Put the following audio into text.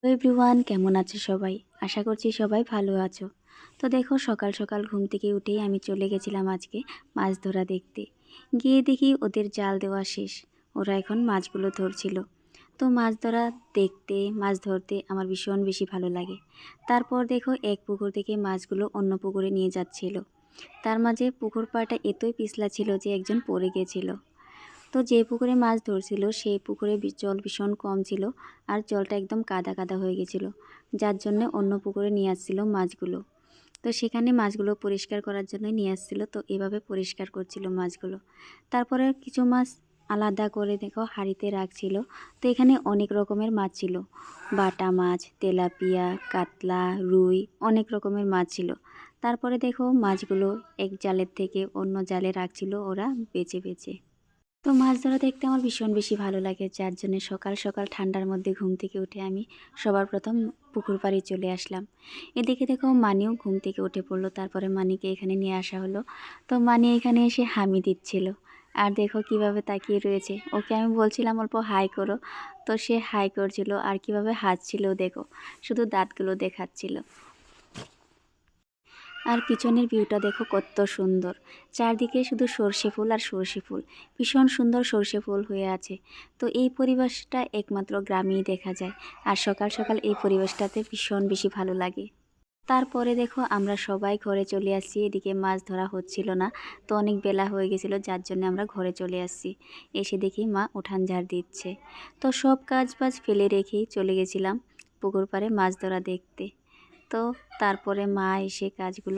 Everyone, কেমন আছো সবাই? আশা করছি সবাই ভালো আছো। তো দেখো, সকাল সকাল ঘুম থেকে উঠেই আমি চলে গেছিলাম আজকে মাছ ধরা দেখতে। গিয়ে দেখি ওদের জাল দেওয়া শেষ। ওরা এখন মাছগুলো ধরছিল। তো মাছ ধরা দেখতে, মাছ ধরতে আমার ভীষণ বেশি ভালো লাগে। তারপর দেখো, এক পুকুর থেকে মাছগুলো অন্য পুকুরে নিয়ে যাচ্ছিল। তার মাঝে পুকুর পাড়টা এতই পিছলা ছিল যে একজন পড়ে গিয়েছিল। তো যে পুকুরে মাছ ধরছিল সেই পুকুরে জল ভীষণ কম ছিল, আর জলটা একদম কাদা কাদা হয়ে গেছিলো, যার জন্য অন্য পুকুরে নিয়ে আসছিল মাছগুলো। তো সেখানে মাছগুলো পরিষ্কার করার জন্য নিয়ে আসছিল। তো এভাবে পরিষ্কার করছিল মাছগুলো। তারপরে কিছু মাছ আলাদা করে দেখো হাঁড়িতে রাখছিল। তো এখানে অনেক রকমের মাছ ছিল, বাটা মাছ, তেলাপিয়া, কাতলা, রুই, অনেক রকমের মাছ ছিল। তারপরে দেখো মাছগুলো এক জালের থেকে অন্য জালে রাখছিল ওরা বেছে বেছে। তো মাছ ধরা দেখতে আমার ভীষণ বেশি ভালো লাগে, যার জন্য সকাল সকাল ঠান্ডার মধ্যে ঘুম থেকে উঠে আমি সবার প্রথম পুকুর পাড়ে চলে আসলাম। এদিকে দেখো মানিও ঘুম থেকে উঠে পড়লো। তারপরে মানিকে এখানে নিয়ে আসা হলো। তো মানি এখানে এসে হামি দিচ্ছিল, আর দেখো কিভাবে তাকিয়ে রয়েছে। ওকে আমি বলছিলাম অল্প হাই করো, তো সে হাই করছিল। আর কিভাবে হাসছিল দেখো, শুধু দাঁতগুলো দেখাচ্ছিল। আর পিছনের ভিউটা দেখো কত সুন্দর। চারদিকে শুধু সর্ষে ফুল আর সর্ষে ফুল, ভীষণ সুন্দর সর্ষে ফুল হয়ে আছে। তো এই পরিবেশটা একমাত্র গ্রামেই দেখা যায়। আর সকাল সকাল এই পরিবেশটাতে ভীষণ বেশি ভালো লাগে। তারপরে দেখো আমরা সবাই ঘরে চলে আসছি। এদিকে মাছ ধরা হচ্ছিল না, তো অনেক বেলা হয়ে গেছিলো, যার জন্য আমরা ঘরে চলে আসছি। এসে দেখি মা উঠান ঝাড় দিচ্ছে। তো সব কাজ বাজ ফেলে রেখেই চলে গেছিলাম পুকুর পাড়ে মাছ ধরা দেখতে। তো তারপরে মা এসে কাজগুলো